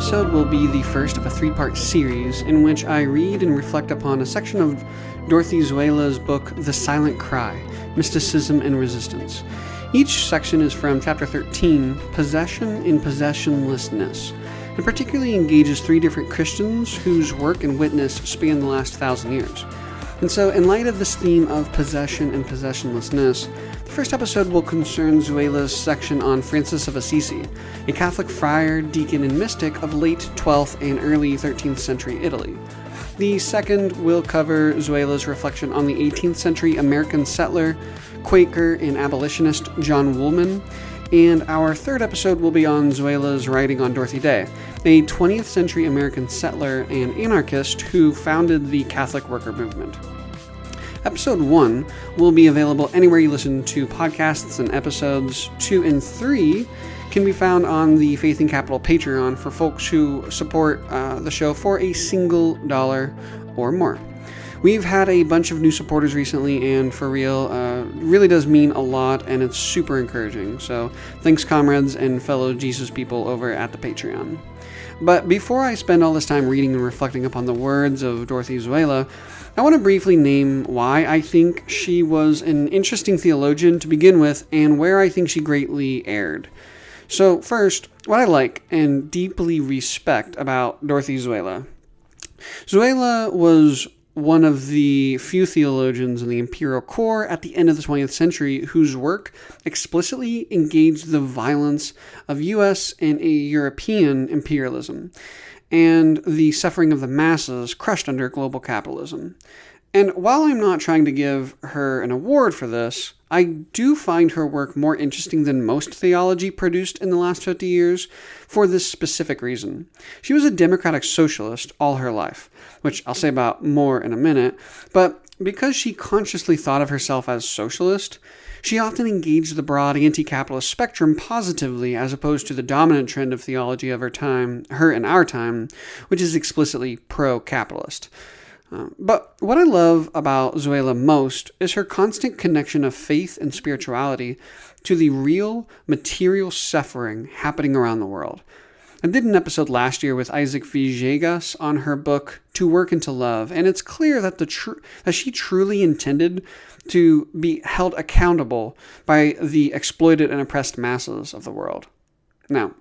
episode will be the first of a three-part series in which I read and reflect upon a section of Dorothee Soelle's book, The Silent Cry, Mysticism and Resistance. Each section is from Chapter 13, Possession in Possessionlessness, and particularly engages three different Christians whose work and witness span the last 1,000 years. And so, in light of this theme of possession and possessionlessness, the first episode will concern Soelle's section on Francis of Assisi, a Catholic friar, deacon, and mystic of late 12th and early 13th century Italy. The second will cover Soelle's reflection on the 18th century American settler, Quaker, and abolitionist John Woolman, and our third episode will be on Soelle's writing on Dorothy Day, a 20th century American settler and anarchist who founded the Catholic worker movement. Episode 1 will be available anywhere you listen to podcasts, and episodes 2 and 3 can be found on the Faith in Capital Patreon for folks who support the show for a single $1 or more. We've had a bunch of new supporters recently, and for real, really does mean a lot, and it's super encouraging. So thanks, comrades and fellow Jesus people over at the Patreon. But before I spend all this time reading and reflecting upon the words of Dorothee Soelle, I want to briefly name why I think she was an interesting theologian to begin with, and where I think she greatly erred. So first, what I like and deeply respect about Dorothee Soelle. Soelle was one of the few theologians in the imperial core at the end of the 20th century whose work explicitly engaged the violence of U.S. and European imperialism and the suffering of the masses crushed under global capitalism. And while I'm not trying to give her an award for this, I do find her work more interesting than most theology produced in the last 50 years for this specific reason. She was a democratic socialist all her life, which I'll say about more in a minute, but because she consciously thought of herself as socialist, she often engaged the broad anti-capitalist spectrum positively as opposed to the dominant trend of theology of her and our time, which is explicitly pro-capitalist. But what I love about Soelle most is her constant connection of faith and spirituality to the real material suffering happening around the world. I did an episode last year with Isaac Villegas on her book To Work and to Love, and it's clear that that she truly intended to be held accountable by the exploited and oppressed masses of the world. Now,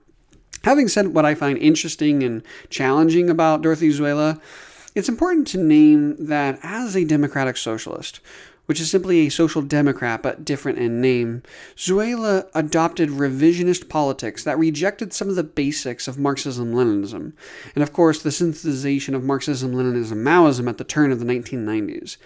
having said what I find interesting and challenging about Dorothee Soelle, it's important to name that as a democratic socialist, which is simply a social democrat but different in name, Soelle adopted revisionist politics that rejected some of the basics of Marxism-Leninism, and of course the synthesization of Marxism-Leninism-Maoism at the turn of the 1990s.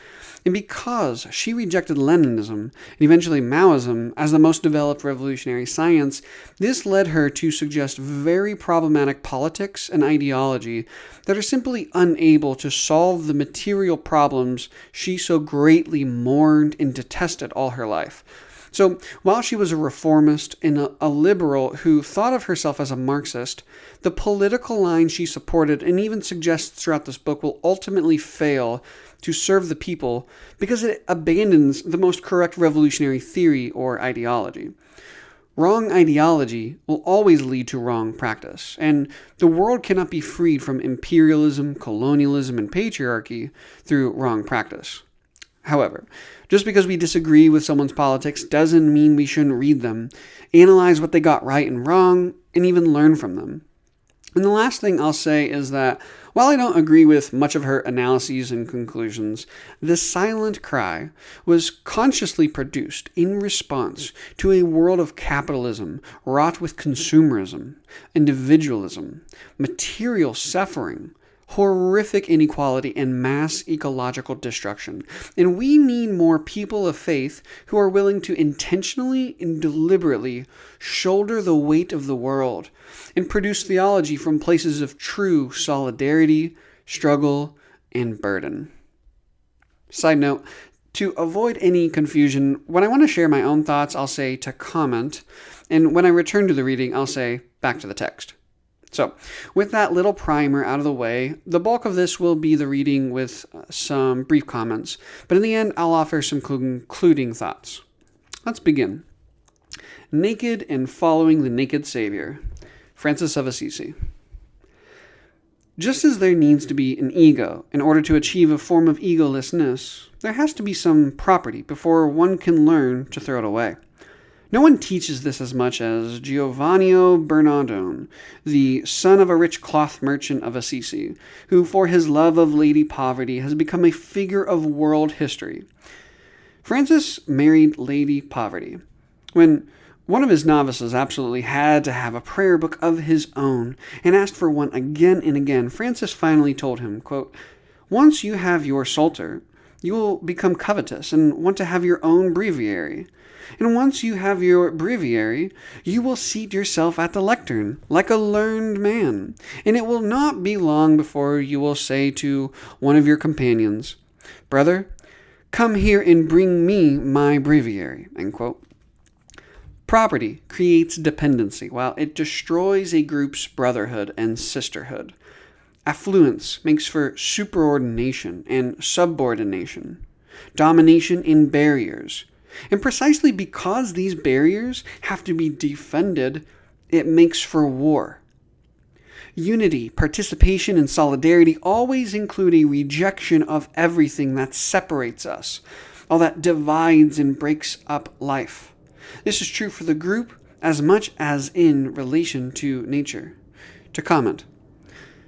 And because she rejected Leninism, and eventually Maoism, as the most developed revolutionary science, this led her to suggest very problematic politics and ideology that are simply unable to solve the material problems she so greatly mourned and detested all her life. So, while she was a reformist and a liberal who thought of herself as a Marxist, the political line she supported and even suggests throughout this book will ultimately fail to serve the people because it abandons the most correct revolutionary theory or ideology. Wrong ideology will always lead to wrong practice, and the world cannot be freed from imperialism, colonialism, and patriarchy through wrong practice. However, just because we disagree with someone's politics doesn't mean we shouldn't read them, analyze what they got right and wrong, and even learn from them. And the last thing I'll say is that while I don't agree with much of her analyses and conclusions, The Silent Cry was consciously produced in response to a world of capitalism wrought with consumerism, individualism, material suffering, horrific inequality, and mass ecological destruction. And we need more people of faith who are willing to intentionally and deliberately shoulder the weight of the world and produce theology from places of true solidarity, struggle, and burden. Side note, to avoid any confusion, when I want to share my own thoughts, I'll say to comment, and when I return to the reading, I'll say back to the text. So, with that little primer out of the way, the bulk of this will be the reading with some brief comments, but in the end, I'll offer some concluding thoughts. Let's begin. Naked and following the naked Savior. Francis of Assisi. Just as there needs to be an ego in order to achieve a form of egolessness, there has to be some property before one can learn to throw it away. No one teaches this as much as Giovanni Bernardone, the son of a rich cloth merchant of Assisi, who for his love of Lady Poverty has become a figure of world history. Francis married Lady Poverty. When one of his novices absolutely had to have a prayer book of his own and asked for one again and again, Francis finally told him, quote, "Once you have your psalter, you will become covetous and want to have your own breviary. And once you have your breviary, you will seat yourself at the lectern, like a learned man. And it will not be long before you will say to one of your companions, 'Brother, come here and bring me my breviary.'" End quote. Property creates dependency, while it destroys a group's brotherhood and sisterhood. Affluence makes for superordination and subordination, domination and barriers. And precisely because these barriers have to be defended, it makes for war. Unity, participation, and solidarity always include a rejection of everything that separates us, all that divides and breaks up life. This is true for the group as much as in relation to nature. To comment.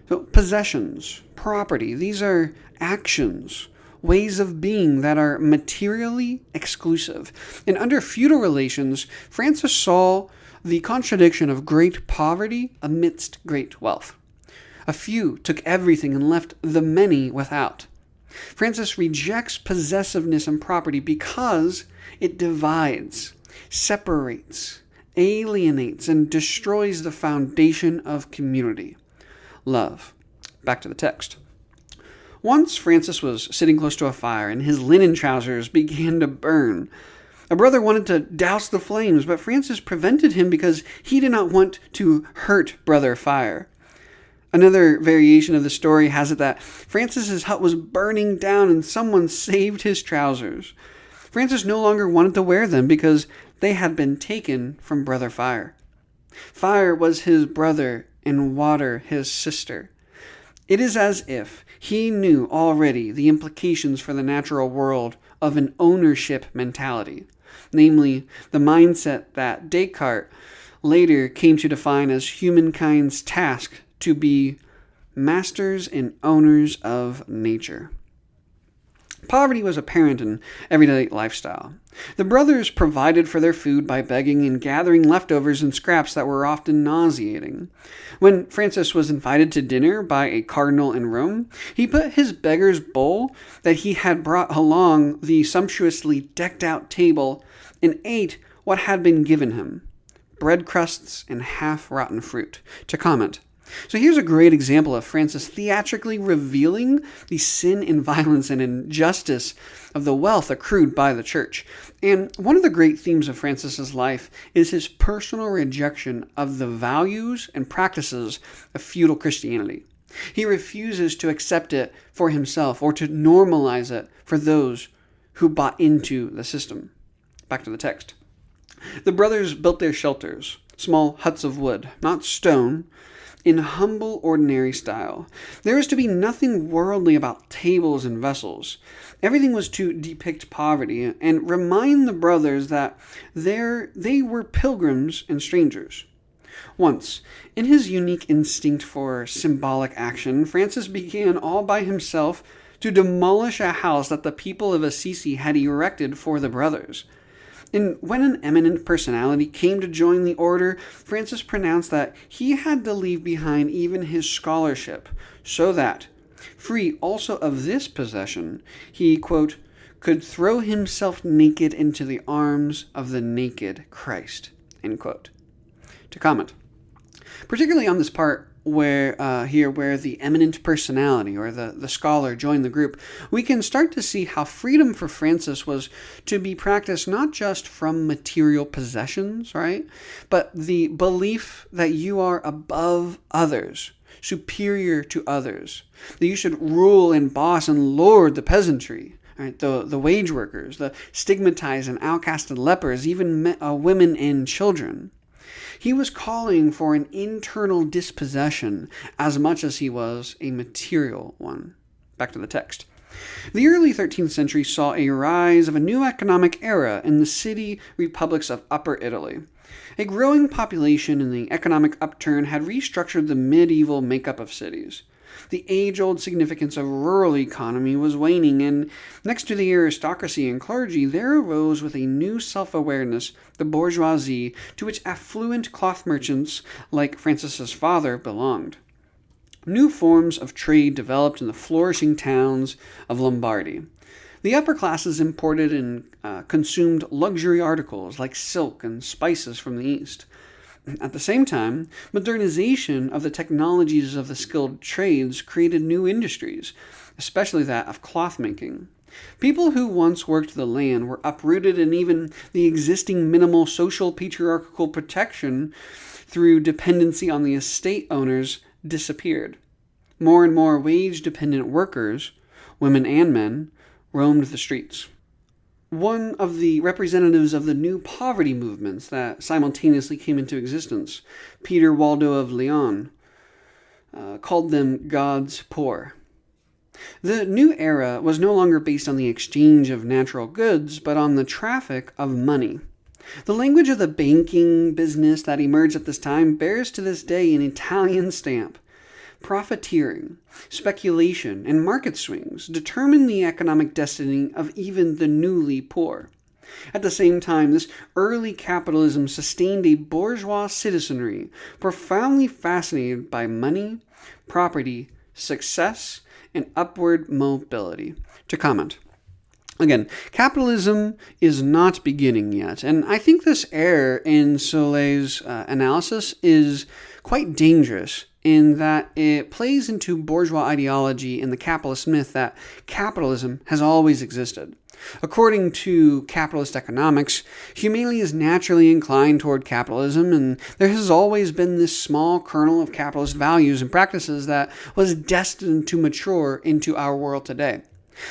So, possessions, property, these are actions, ways of being that are materially exclusive. And under feudal relations, Francis saw the contradiction of great poverty amidst great wealth. A few took everything and left the many without. Francis rejects possessiveness and property because it divides, separates, alienates, and destroys the foundation of community. Love. Back to the text. Once Francis was sitting close to a fire and his linen trousers began to burn. A brother wanted to douse the flames, but Francis prevented him because he did not want to hurt Brother Fire. Another variation of the story has it that Francis's hut was burning down and someone saved his trousers. Francis no longer wanted to wear them because they had been taken from Brother Fire. Fire was his brother and water his sister. It is as if he knew already the implications for the natural world of an ownership mentality, namely the mindset that Descartes later came to define as humankind's task to be masters and owners of nature. Poverty was apparent in everyday lifestyle. The brothers provided for their food by begging and gathering leftovers and scraps that were often nauseating. When Francis was invited to dinner by a cardinal in Rome, he put his beggar's bowl that he had brought along the sumptuously decked-out table and ate what had been given him, bread crusts and half-rotten fruit. To comment. So here's a great example of Francis theatrically revealing the sin and violence and injustice of the wealth accrued by the church. And one of the great themes of Francis's life is his personal rejection of the values and practices of feudal Christianity. He refuses to accept it for himself or to normalize it for those who bought into the system. Back to the text. The brothers built their shelters, small huts of wood, not stone, in humble, ordinary style. There was to be nothing worldly about tables and vessels. Everything was to depict poverty and remind the brothers that they were pilgrims and strangers. Once, in his unique instinct for symbolic action, Francis began all by himself to demolish a house that the people of Assisi had erected for the brothers. And when an eminent personality came to join the order, Francis pronounced that he had to leave behind even his scholarship, so that, free also of this possession, he, quote, could throw himself naked into the arms of the naked Christ, end quote. To comment. Particularly on this part where the eminent personality or the scholar joined the group, we can start to see how freedom for Francis was to be practiced not just from material possessions, right? But the belief that you are above others, superior to others, that you should rule and boss and lord the peasantry, right? The wage workers, the stigmatized and outcasted lepers, even women and children. He was calling for an internal dispossession as much as he was a material one. Back to the text. The early 13th century saw a rise of a new economic era in the city republics of Upper Italy. A growing population and the economic upturn had restructured the medieval makeup of cities. The age-old significance of rural economy was waning, and next to the aristocracy and clergy, there arose with a new self-awareness the bourgeoisie, to which affluent cloth merchants like Francis's father belonged. New forms of trade developed in the flourishing towns of Lombardy. The upper classes imported and consumed luxury articles like silk and spices from the East. At the same time, modernization of the technologies of the skilled trades created new industries, especially that of cloth making. People who once worked the land were uprooted, and even the existing minimal social patriarchal protection through dependency on the estate owners disappeared. More and more wage-dependent workers, women and men, roamed the streets. One of the representatives of the new poverty movements that simultaneously came into existence, Peter Waldo of Leon, called them God's poor. The new era was no longer based on the exchange of natural goods, but on the traffic of money. The language of the banking business that emerged at this time bears to this day an Italian stamp. Profiteering, speculation, and market swings determine the economic destiny of even the newly poor. At the same time, this early capitalism sustained a bourgeois citizenry profoundly fascinated by money, property, success, and upward mobility. To comment. Again, capitalism is not beginning yet, and I think this error in Soelle's analysis is quite dangerous in that it plays into bourgeois ideology and the capitalist myth that capitalism has always existed. According to capitalist economics, humanity is naturally inclined toward capitalism, and there has always been this small kernel of capitalist values and practices that was destined to mature into our world today.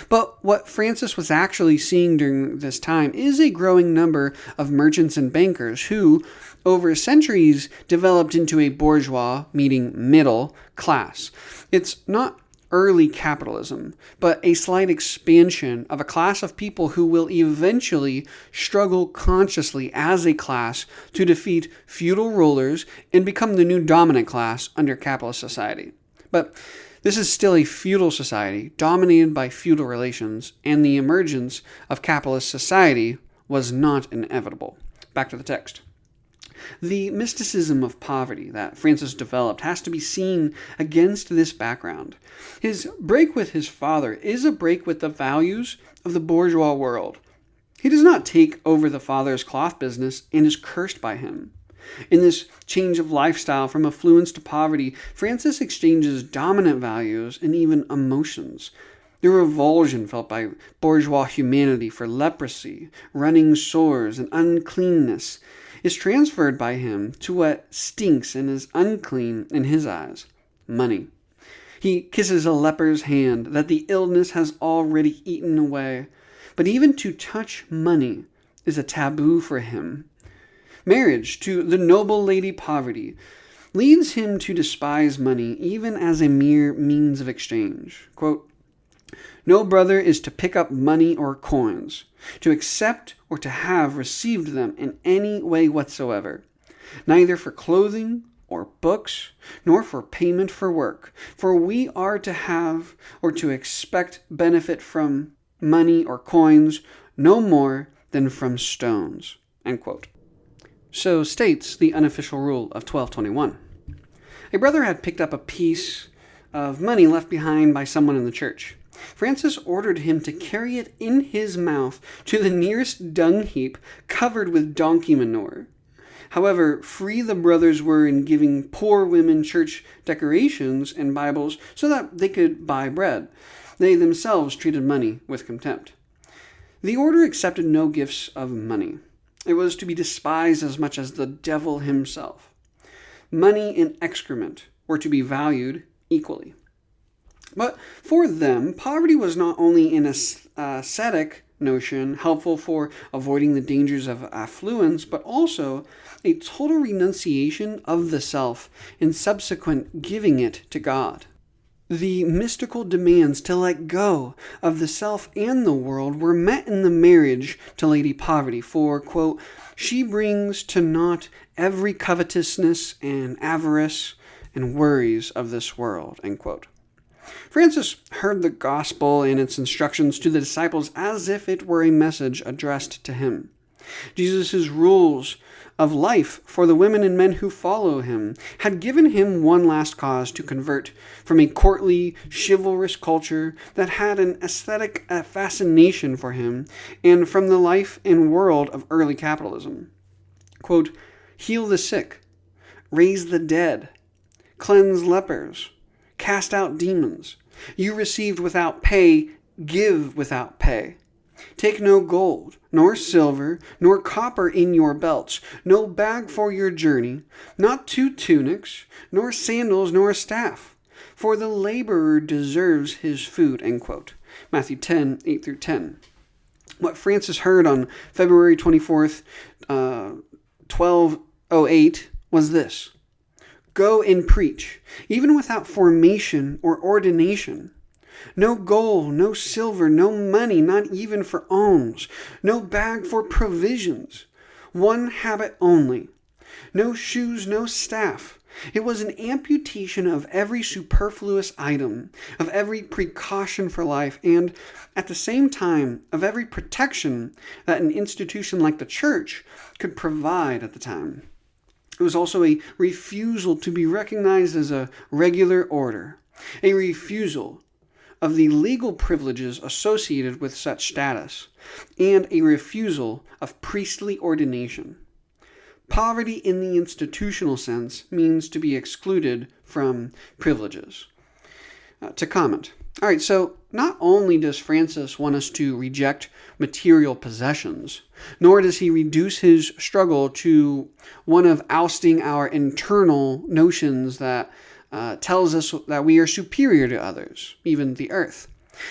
But what Francis was actually seeing during this time is a growing number of merchants and bankers who, over centuries, developed into a bourgeois, meaning middle, class. It's not early capitalism, but a slight expansion of a class of people who will eventually struggle consciously as a class to defeat feudal rulers and become the new dominant class under capitalist society. But this is still a feudal society, dominated by feudal relations, and the emergence of capitalist society was not inevitable. Back to the text. The mysticism of poverty that Francis developed has to be seen against this background. His break with his father is a break with the values of the bourgeois world. He does not take over the father's cloth business and is cursed by him. In this change of lifestyle from affluence to poverty, Francis exchanges dominant values and even emotions. The revulsion felt by bourgeois humanity for leprosy, running sores, and uncleanness is transferred by him to what stinks and is unclean in his eyes: money. He kisses a leper's hand that the illness has already eaten away, but even to touch money is a taboo for him. Marriage to the noble lady Poverty leads him to despise money even as a mere means of exchange. Quote, "No brother is to pick up money or coins, to accept or to have received them in any way whatsoever, neither for clothing or books, nor for payment for work, for we are to have or to expect benefit from money or coins no more than from stones." End quote. So states the unofficial rule of 1221. A brother had picked up a piece of money left behind by someone in the church. Francis ordered him to carry it in his mouth to the nearest dung heap covered with donkey manure. However, free the brothers were in giving poor women church decorations and Bibles so that they could buy bread. They themselves treated money with contempt. The order accepted no gifts of money. It was to be despised as much as the devil himself. Money and excrement were to be valued equally. But for them, poverty was not only an ascetic notion, helpful for avoiding the dangers of affluence, but also a total renunciation of the self and subsequent giving it to God. The mystical demands to let go of the self and the world were met in the marriage to Lady Poverty, for, quote, she brings to naught every covetousness and avarice and worries of this world, end quote. Francis heard the gospel and its instructions to the disciples as if it were a message addressed to him. Jesus' rules of life for the women and men who follow him had given him one last cause to convert from a courtly, chivalrous culture that had an aesthetic fascination for him and from the life and world of early capitalism. Quote, heal the sick, raise the dead, cleanse lepers, cast out demons. You received without pay, give without pay. Take no gold, nor silver, nor copper in your belts, no bag for your journey, not 2 tunics, nor sandals, nor a staff, for the laborer deserves his food, end quote. Matthew 10, 8 through 10. What Francis heard on February 24th, 1208 was this: go and preach, even without formation or ordination. No gold, no silver, no money, not even for alms. No bag for provisions. One habit only. No shoes, no staff. It was an amputation of every superfluous item, of every precaution for life, and at the same time of every protection that an institution like the church could provide at the time. It was also a refusal to be recognized as a regular order, a refusal of the legal privileges associated with such status, and a refusal of priestly ordination. Poverty in the institutional sense means to be excluded from privileges. To comment. All right, so not only does Francis want us to reject material possessions, nor does he reduce his struggle to one of ousting our internal notions that tells us that we are superior to others, even the earth.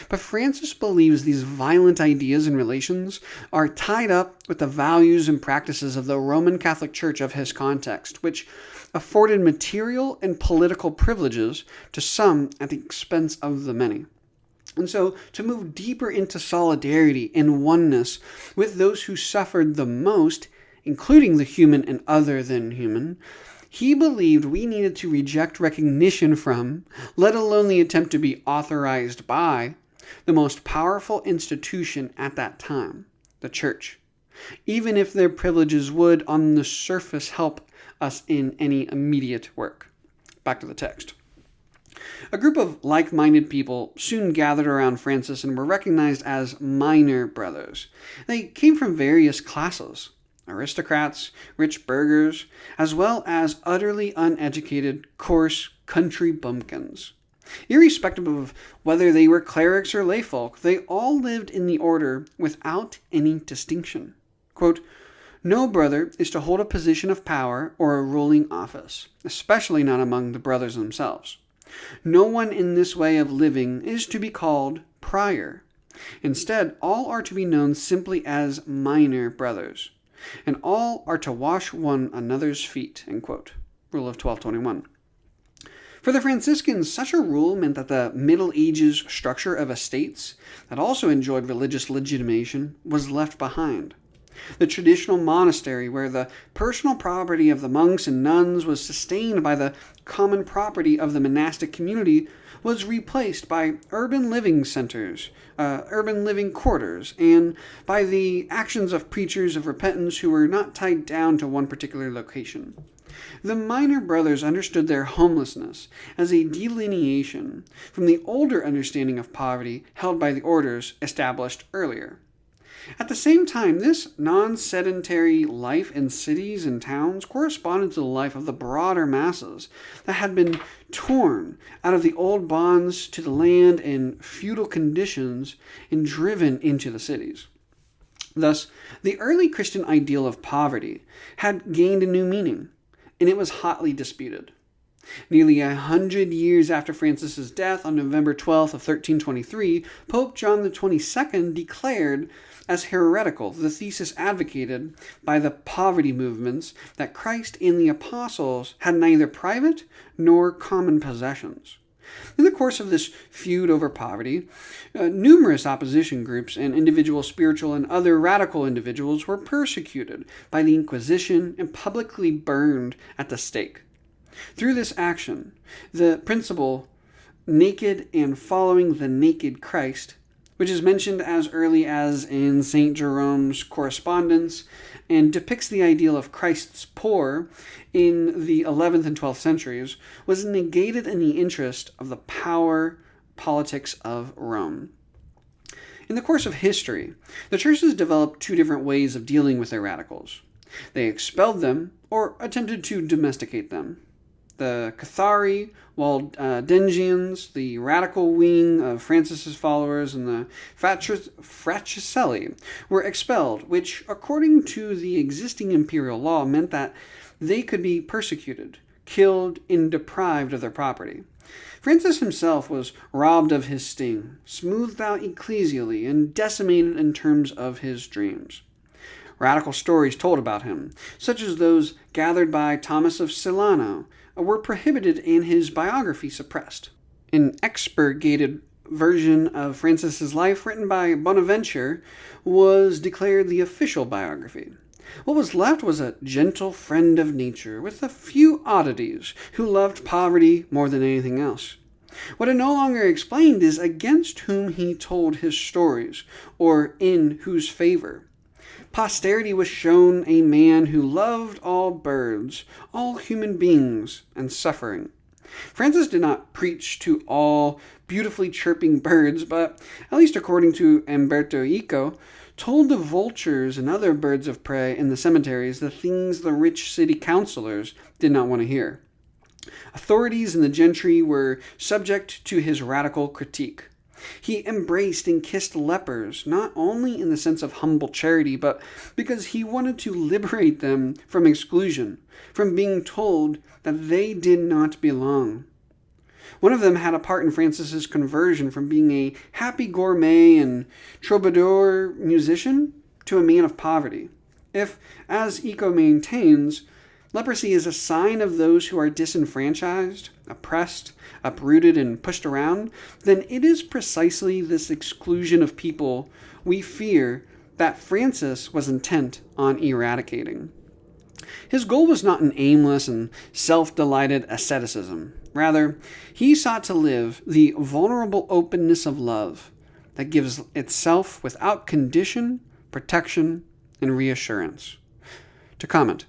But Francis believes these violent ideas and relations are tied up with the values and practices of the Roman Catholic Church of his context, which afforded material and political privileges to some at the expense of the many. And so, to move deeper into solidarity and oneness with those who suffered the most, including the human and other than human, he believed we needed to reject recognition from, let alone the attempt to be authorized by, the most powerful institution at that time, the church, even if their privileges would, on the surface, help us in any immediate work. Back to the text. A group of like-minded people soon gathered around Francis and were recognized as minor brothers. They came from various classes: aristocrats, rich burghers, as well as utterly uneducated, coarse country bumpkins. Irrespective of whether they were clerics or layfolk, they all lived in the order without any distinction. Quote, no brother is to hold a position of power or a ruling office, especially not among the brothers themselves. No one in this way of living is to be called prior. Instead, all are to be known simply as minor brothers, and all are to wash one another's feet, end quote. Rule of 1221. For the Franciscans, such a rule meant that the Middle Ages structure of estates that also enjoyed religious legitimation was left behind. The traditional monastery, where the personal property of the monks and nuns was sustained by the common property of the monastic community, was replaced by urban living centers, urban living quarters, and by the actions of preachers of repentance who were not tied down to one particular location. The minor brothers understood their homelessness as a delineation from the older understanding of poverty held by the orders established earlier. At the same time, this non-sedentary life in cities and towns corresponded to the life of the broader masses that had been torn out of the old bonds to the land and feudal conditions and driven into the cities. Thus, the early Christian ideal of poverty had gained a new meaning, and it was hotly disputed. Nearly 100 years after Francis's death on November 12th of 1323, Pope John XXII declared as heretical the thesis advocated by the poverty movements that Christ and the apostles had neither private nor common possessions. In the course of this feud over poverty, numerous opposition groups and individual spiritual and other radical individuals were persecuted by the Inquisition and publicly burned at the stake. Through this action, the principle, naked and following the naked Christ, which is mentioned as early as in St. Jerome's correspondence and depicts the ideal of Christ's poor in the 11th and 12th centuries, was negated in the interest of the power politics of Rome. In the course of history, the Church has developed two different ways of dealing with their radicals. They expelled them or attempted to domesticate them. The Cathari, Waldensians, the radical wing of Francis's followers, and the Fratricelli were expelled, which, according to the existing imperial law, meant that they could be persecuted, killed, and deprived of their property. Francis himself was robbed of his sting, smoothed out ecclesially, and decimated in terms of his dreams. Radical stories told about him, such as those gathered by Thomas of Celano, were prohibited and his biography suppressed. An expurgated version of Francis's life, written by Bonaventure, was declared the official biography. What was left was a gentle friend of nature with a few oddities who loved poverty more than anything else. What it no longer explained is against whom he told his stories, or in whose favor. Posterity was shown a man who loved all birds, all human beings, and suffering. Francis did not preach to all beautifully chirping birds, but, at least according to Umberto Eco, told the vultures and other birds of prey in the cemeteries the things the rich city councilors did not want to hear. Authorities and the gentry were subject to his radical critique. He embraced and kissed lepers, not only in the sense of humble charity, but because he wanted to liberate them from exclusion, from being told that they did not belong. One of them had a part in Francis's conversion from being a happy gourmet and troubadour musician to a man of poverty. If, as Eco maintains, leprosy is a sign of those who are disenfranchised, oppressed, uprooted, and pushed around, then it is precisely this exclusion of people we fear that Francis was intent on eradicating. His goal was not an aimless and self-delighted asceticism. Rather, he sought to live the vulnerable openness of love that gives itself without condition, protection, and reassurance. To comment,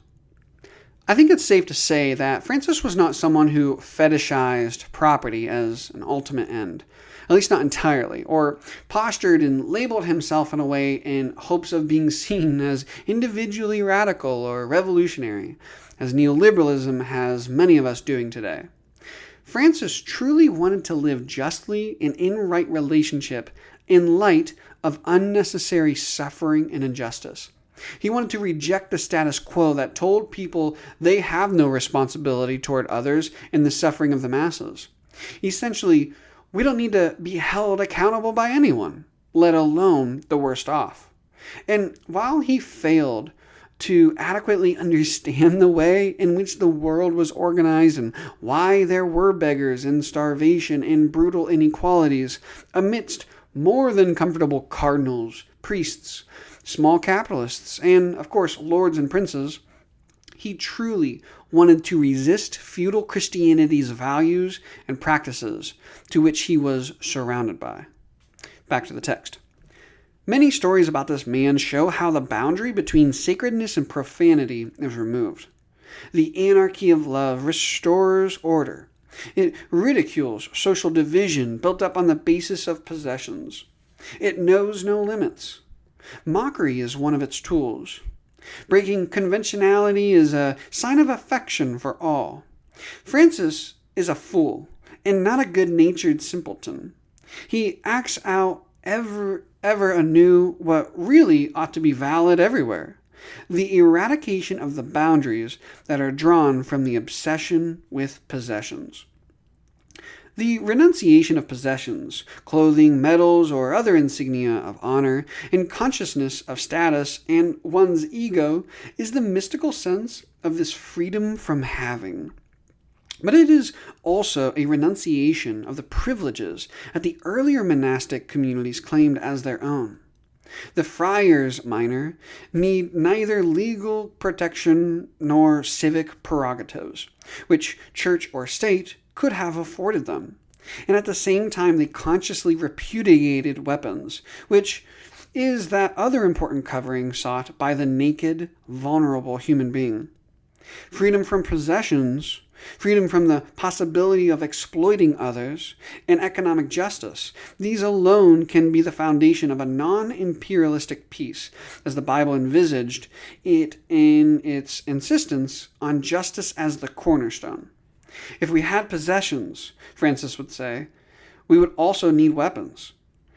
I think it's safe to say that Francis was not someone who fetishized property as an ultimate end, at least not entirely, or postured and labeled himself in a way in hopes of being seen as individually radical or revolutionary, as neoliberalism has many of us doing today. Francis truly wanted to live justly and in right relationship in light of unnecessary suffering and injustice. He wanted to reject the status quo that told people they have no responsibility toward others in the suffering of the masses. Essentially, we don't need to be held accountable by anyone, let alone the worst off. And while he failed to adequately understand the way in which the world was organized and why there were beggars and starvation and brutal inequalities amidst more than comfortable cardinals, priests, small capitalists, and, of course, lords and princes, he truly wanted to resist feudal Christianity's values and practices to which he was surrounded by. Back to the text. Many stories about this man show how the boundary between sacredness and profanity is removed. The anarchy of love restores order. It ridicules social division built up on the basis of possessions. It knows no limits. Mockery is one of its tools. Breaking conventionality is a sign of affection for all. Francis is a fool and not a good-natured simpleton. He acts out ever anew what really ought to be valid everywhere. the eradication of the boundaries that are drawn from the obsession with possessions. The renunciation of possessions, clothing, medals, or other insignia of honor, and consciousness of status and one's ego is the mystical sense of this freedom from having. But it is also a renunciation of the privileges that the earlier monastic communities claimed as their own. The friars minor need neither legal protection nor civic prerogatives, which church or state could have afforded them. And at the same time, they consciously repudiated weapons, which is that other important covering sought by the naked, vulnerable human being. Freedom from possessions, freedom from the possibility of exploiting others, and economic justice. These alone can be the foundation of a non-imperialistic peace, as the Bible envisaged it in its insistence on justice as the cornerstone. If we had possessions, Francis would say, we would also need weapons.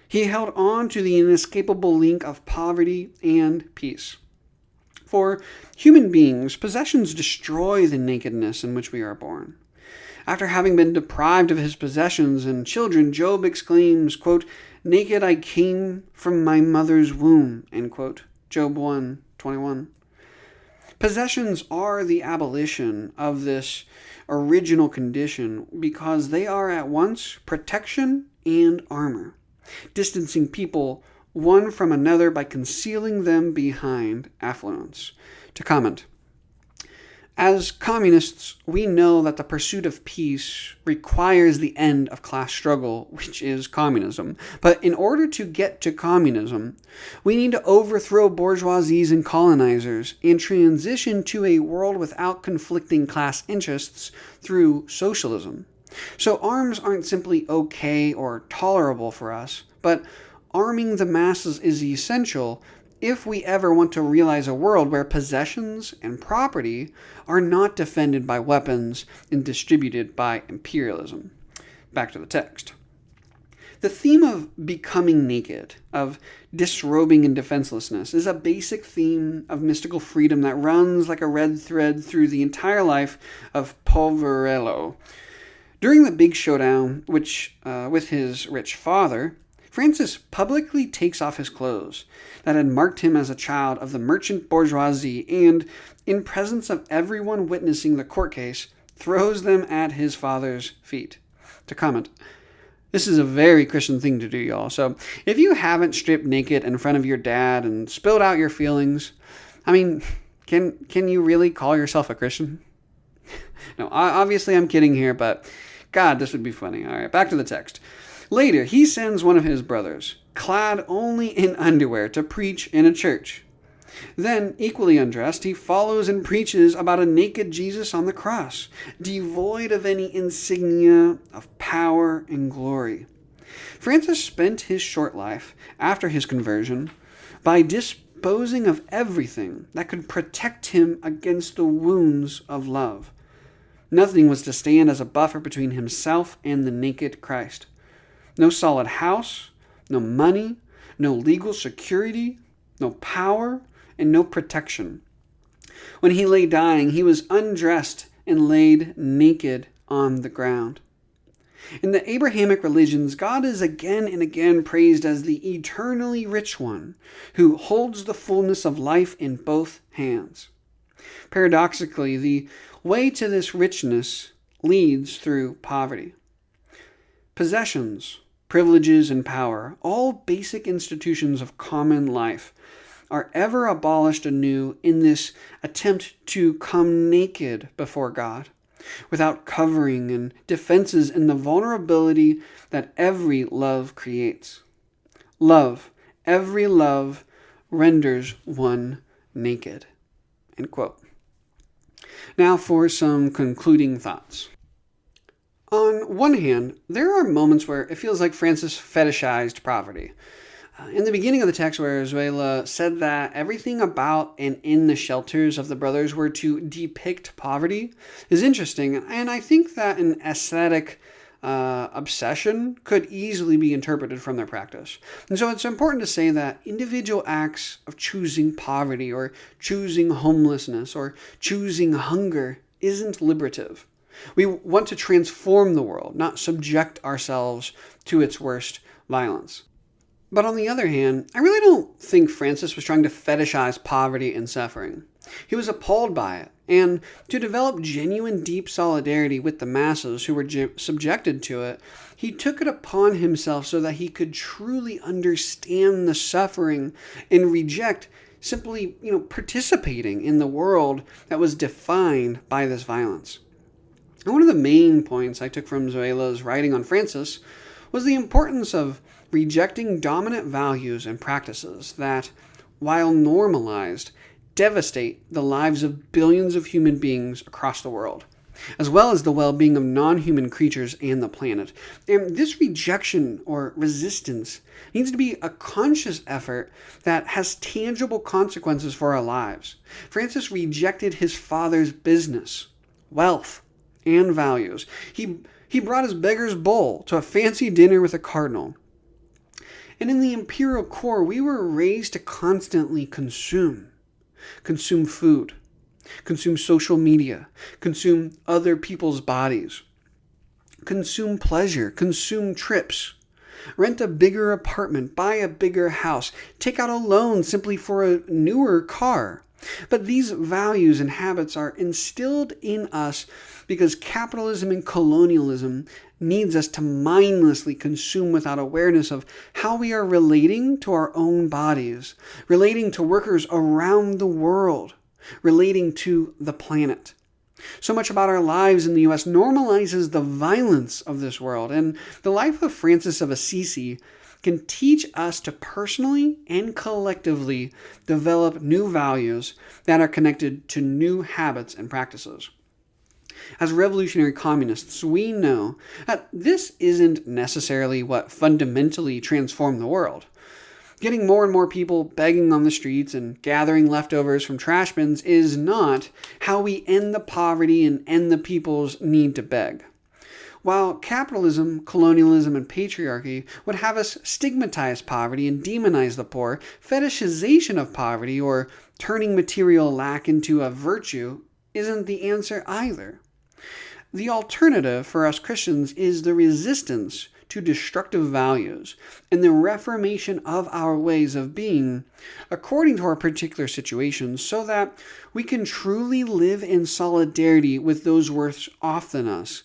He held on to the inescapable link of poverty and peace. For human beings, possessions destroy the nakedness in which we are born. After having been deprived of his possessions and children, Job exclaims, quote, "Naked I came from my mother's womb," end quote. Job 1:21. Possessions are the abolition of this original condition because they are at once protection and armor, distancing people one from another by concealing them behind affluence. To comment, as communists, we know that the pursuit of peace requires the end of class struggle, which is communism. But in order to get to communism, we need to overthrow bourgeoisies and colonizers and transition to a world without conflicting class interests through socialism. So arms aren't simply okay or tolerable for us, but arming the masses is essential if we ever want to realize a world where possessions and property are not defended by weapons and distributed by imperialism. Back to the text. The theme of becoming naked, of disrobing in defenselessness, is a basic theme of mystical freedom that runs like a red thread through the entire life of Poverello. During the big showdown with his rich father, Francis publicly takes off his clothes that had marked him as a child of the merchant bourgeoisie and, in presence of everyone witnessing the court case, throws them at his father's feet. To comment, this is a very Christian thing to do, y'all. So if you haven't stripped naked in front of your dad and spilled out your feelings, I mean, can you really call yourself a Christian? No, obviously I'm kidding here, but God, this would be funny. All right, back to the text. Later, he sends one of his brothers, clad only in underwear, to preach in a church. Then, equally undressed, he follows and preaches about a naked Jesus on the cross, devoid of any insignia of power and glory. Francis spent his short life, after his conversion, by disposing of everything that could protect him against the wounds of love. Nothing was to stand as a buffer between himself and the naked Christ. No solid house, no money, no legal security, no power, and no protection. When he lay dying, he was undressed and laid naked on the ground. In the Abrahamic religions, God is again and again praised as the eternally rich one who holds the fullness of life in both hands. Paradoxically, the way to this richness leads through poverty. Possessions, privileges, and power, all basic institutions of common life, are ever abolished anew in this attempt to come naked before God, without covering and defenses in the vulnerability that every love creates. Love, every love, renders one naked. End quote. Now for some concluding thoughts. On one hand, there are moments where it feels like Francis fetishized poverty. In the beginning of the text where Soelle said that everything about and in the shelters of the brothers were to depict poverty is interesting, and I think that an aesthetic obsession could easily be interpreted from their practice. And so it's important to say that individual acts of choosing poverty or choosing homelessness or choosing hunger isn't liberative. We want to transform the world, not subject ourselves to its worst violence. But on the other hand, I really don't think Francis was trying to fetishize poverty and suffering. He was appalled by it, and to develop genuine deep solidarity with the masses who were subjected to it, he took it upon himself so that he could truly understand the suffering and reject simply, participating in the world that was defined by this violence. And one of the main points I took from Soelle's writing on Francis was the importance of rejecting dominant values and practices that, while normalized, devastate the lives of billions of human beings across the world, as well as the well-being of non-human creatures and the planet. And this rejection or resistance needs to be a conscious effort that has tangible consequences for our lives. Francis rejected his father's business, wealth, and values. He brought his beggar's bowl to a fancy dinner with a cardinal. And in the imperial core, we were raised to constantly consume food, consume social media, consume other people's bodies, consume pleasure, consume trips, rent a bigger apartment, buy a bigger house, take out a loan simply for a newer car. But these values and habits are instilled in us because capitalism and colonialism needs us to mindlessly consume without awareness of how we are relating to our own bodies, relating to workers around the world, relating to the planet. So much about our lives in the U.S. normalizes the violence of this world, and the life of Francis of Assisi can teach us to personally and collectively develop new values that are connected to new habits and practices. As revolutionary communists, we know that this isn't necessarily what fundamentally transformed the world. Getting more and more people begging on the streets and gathering leftovers from trash bins is not how we end the poverty and end the people's need to beg. While capitalism, colonialism, and patriarchy would have us stigmatize poverty and demonize the poor, fetishization of poverty or turning material lack into a virtue isn't the answer either. The alternative for us Christians is the resistance to destructive values and the reformation of our ways of being according to our particular situations so that we can truly live in solidarity with those worse off than us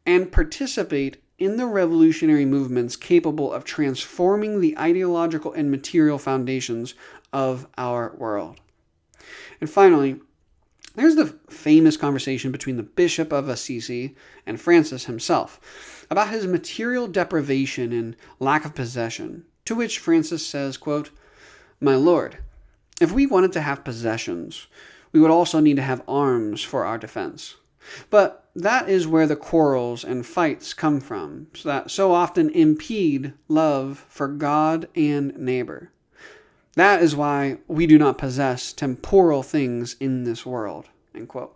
and participate in the revolutionary movements capable of transforming the ideological and material foundations of our world. And finally, there's the famous conversation between the Bishop of Assisi and Francis himself about his material deprivation and lack of possession, to which Francis says, quote, "My Lord, if we wanted to have possessions, we would also need to have arms for our defense. But that is where the quarrels and fights come from, that so often impede love for God and neighbor. That is why we do not possess temporal things in this world." End quote.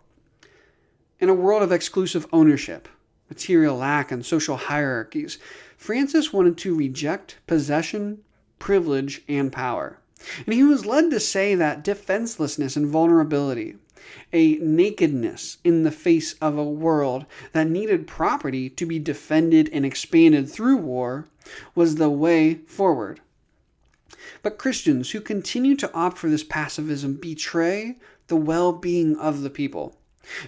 In a world of exclusive ownership, material lack, and social hierarchies, Francis wanted to reject possession, privilege, and power. And he was led to say that defenselessness and vulnerability, a nakedness in the face of a world that needed property to be defended and expanded through war, was the way forward. But Christians who continue to opt for this pacifism betray the well-being of the people.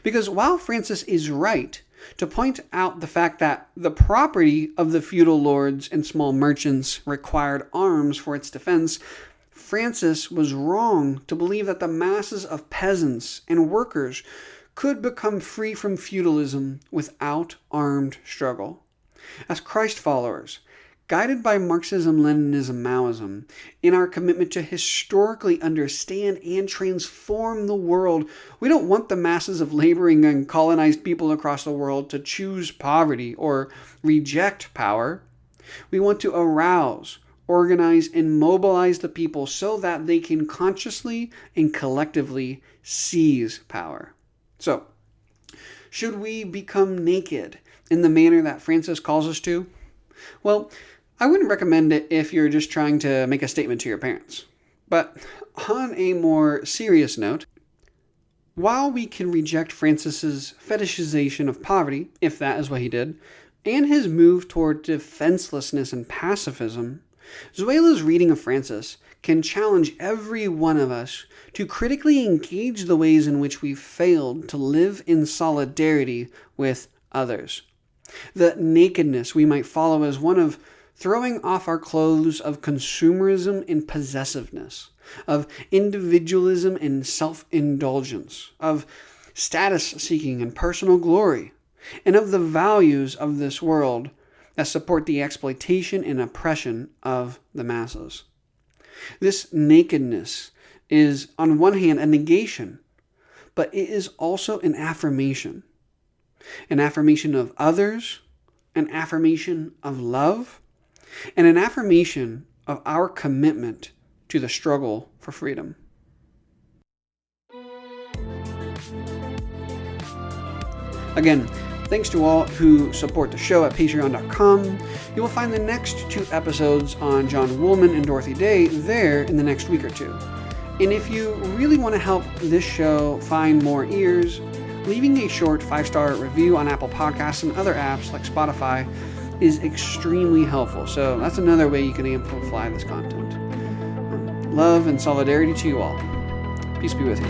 Because while Francis is right to point out the fact that the property of the feudal lords and small merchants required arms for its defense, Francis was wrong to believe that the masses of peasants and workers could become free from feudalism without armed struggle. As Christ followers, guided by Marxism, Leninism, Maoism, in our commitment to historically understand and transform the world, we don't want the masses of laboring and colonized people across the world to choose poverty or reject power. We want to arouse, organize, and mobilize the people so that they can consciously and collectively seize power. So, should we become naked in the manner that Francis calls us to? Well, I wouldn't recommend it if you're just trying to make a statement to your parents. But on a more serious note, while we can reject Francis's fetishization of poverty, if that is what he did, and his move toward defenselessness and pacifism, Soelle's reading of Francis can challenge every one of us to critically engage the ways in which we failed to live in solidarity with others. The nakedness we might follow is one of throwing off our clothes of consumerism and possessiveness, of individualism and self-indulgence, of status-seeking and personal glory, and of the values of this world that support the exploitation and oppression of the masses. This nakedness is, on one hand, a negation, but it is also an affirmation of others, an affirmation of love, and an affirmation of our commitment to the struggle for freedom. Again, thanks to all who support the show at patreon.com. You will find the next 2 episodes on John Woolman and Dorothee Day there in the next week or 2. And if you really want to help this show find more ears, leaving a short 5-star review on Apple Podcasts and other apps like Spotify is extremely helpful. So that's another way you can amplify this content. Love and solidarity to you all. Peace be with you.